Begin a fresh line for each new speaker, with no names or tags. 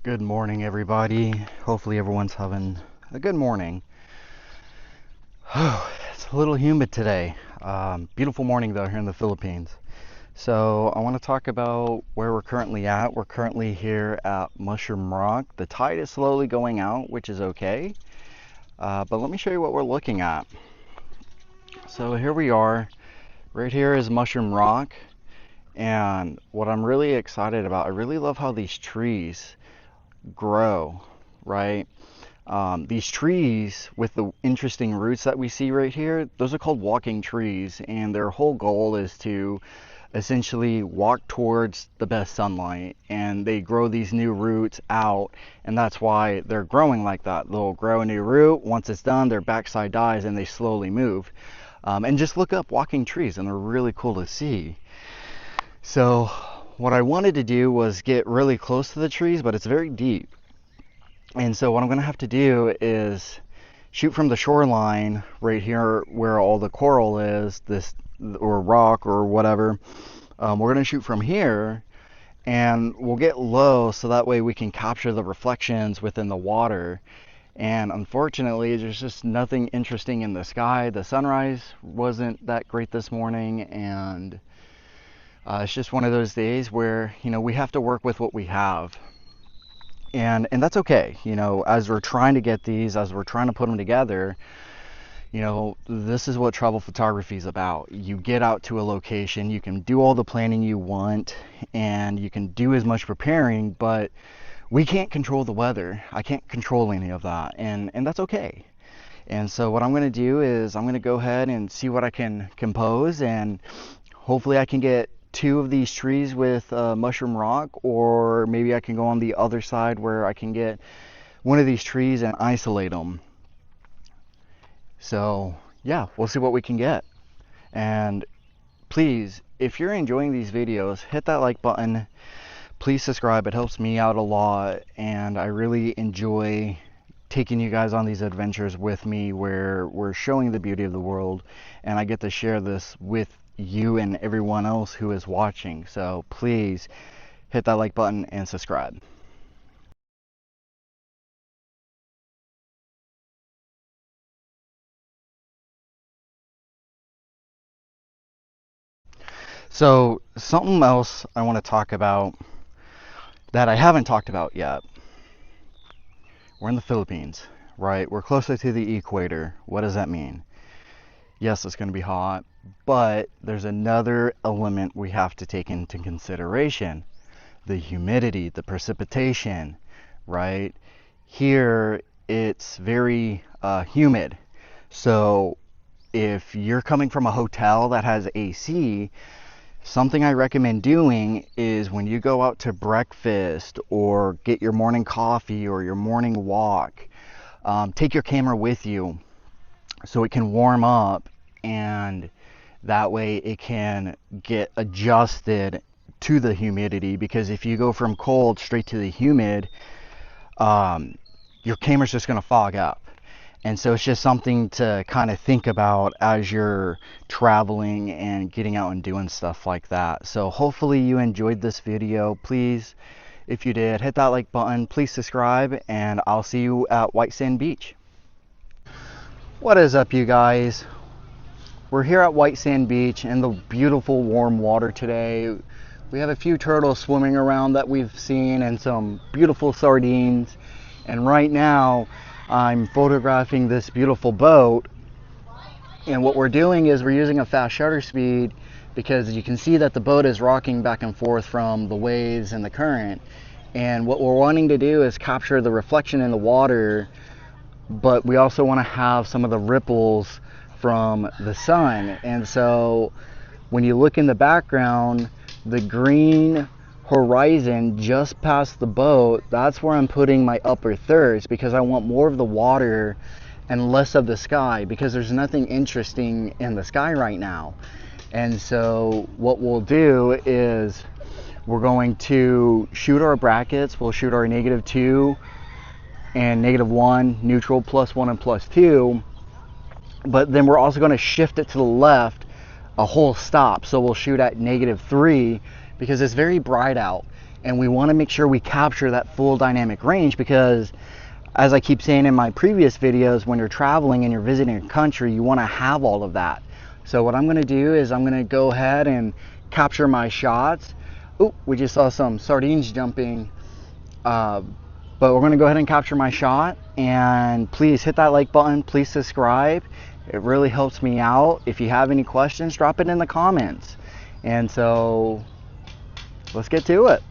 Good morning, everybody. Hopefully, everyone's having a good morning. It's a little humid today. Beautiful morning, though, here in the Philippines. So, I want to talk about where we're currently at. We're currently here at Mushroom Rock. The tide is slowly going out, which is okay. But let me show you what we're looking at. So, here we are. Right here is Mushroom Rock. And what I'm really excited about, I really love how these trees grow, right? These trees with the interesting roots that we see right here, those are called walking trees, and their whole goal is to essentially walk towards the best sunlight, and they grow these new roots out, and that's why they're growing like that. They'll grow a new root. Once it's done, their backside dies and they slowly move. And just look up walking trees, and they're really cool to see. So what I wanted to do was get really close to the trees, but it's very deep. And so what I'm going to have to do is shoot from the shoreline right here where all the coral is, this or rock or whatever. We're going to shoot from here, and we'll get low so that way we can capture the reflections within the water. And unfortunately, there's just nothing interesting in the sky. The sunrise wasn't that great this morning, and it's just one of those days where, we have to work with what we have. And that's okay. As we're trying to get these, as we're trying to put them together, this is what travel photography is about. You get out to a location, you can do all the planning you want, and you can do as much preparing, but we can't control the weather. I can't control any of that, and that's okay. And so what I'm going to do is I'm going to go ahead and see what I can compose, and hopefully I can get two of these trees with mushroom rock, or maybe I can go on the other side where I can get one of these trees and isolate them. So yeah, we'll see what we can get. And please, if you're enjoying these videos, hit that like button. Please subscribe. It helps me out a lot, and I really enjoy taking you guys on these adventures with me where we're showing the beauty of the world, and I get to share this with you and everyone else who is watching. So please hit that like button and subscribe. So something else I want to talk about that I haven't talked about yet. We're in the Philippines, right? We're closer to the equator. What does that mean? Yes, it's going to be hot, but there's another element we have to take into consideration: the humidity, the precipitation, right? Here it's very humid. So if you're coming from a hotel that has AC, something I recommend doing is when you go out to breakfast or get your morning coffee or your morning walk, take your camera with you so it can warm up, and that way it can get adjusted to the humidity. Because if you go from cold straight to the humid, your camera's just going to fog up. And so it's just something to kind of think about as you're traveling and getting out and doing stuff like that. So hopefully you enjoyed this video. Please, if you did, hit that like button. Please subscribe, and I'll see you at White Sand Beach. What is up, you guys? We're here at White Sand Beach in the beautiful warm water today. We have a few turtles swimming around that we've seen, and some beautiful sardines. And right now I'm photographing this beautiful boat, and what we're doing is we're using a fast shutter speed because you can see that the boat is rocking back and forth from the waves and the current. And what we're wanting to do is capture the reflection in the water, but we also want to have some of the ripples from the sun. And so when you look in the background, the green horizon just past the boat, that's where I'm putting my upper thirds, because I want more of the water and less of the sky, because there's nothing interesting in the sky right now. And so what we'll do is we're going to shoot our brackets. We'll shoot our -2 and -1, neutral, +1 and +2, but then we're also going to shift it to the left a whole stop. So we'll shoot at -3 because it's very bright out, and we want to make sure we capture that full dynamic range, because as I keep saying in my previous videos, when you're traveling and you're visiting a country, you want to have all of that. So what I'm going to do is I'm going to go ahead and capture my shots. Oh, we just saw some sardines jumping, but we're going to go ahead and capture my shot. And please hit that like button, please subscribe. It really helps me out. If you have any questions, drop it in the comments. And so let's get to it.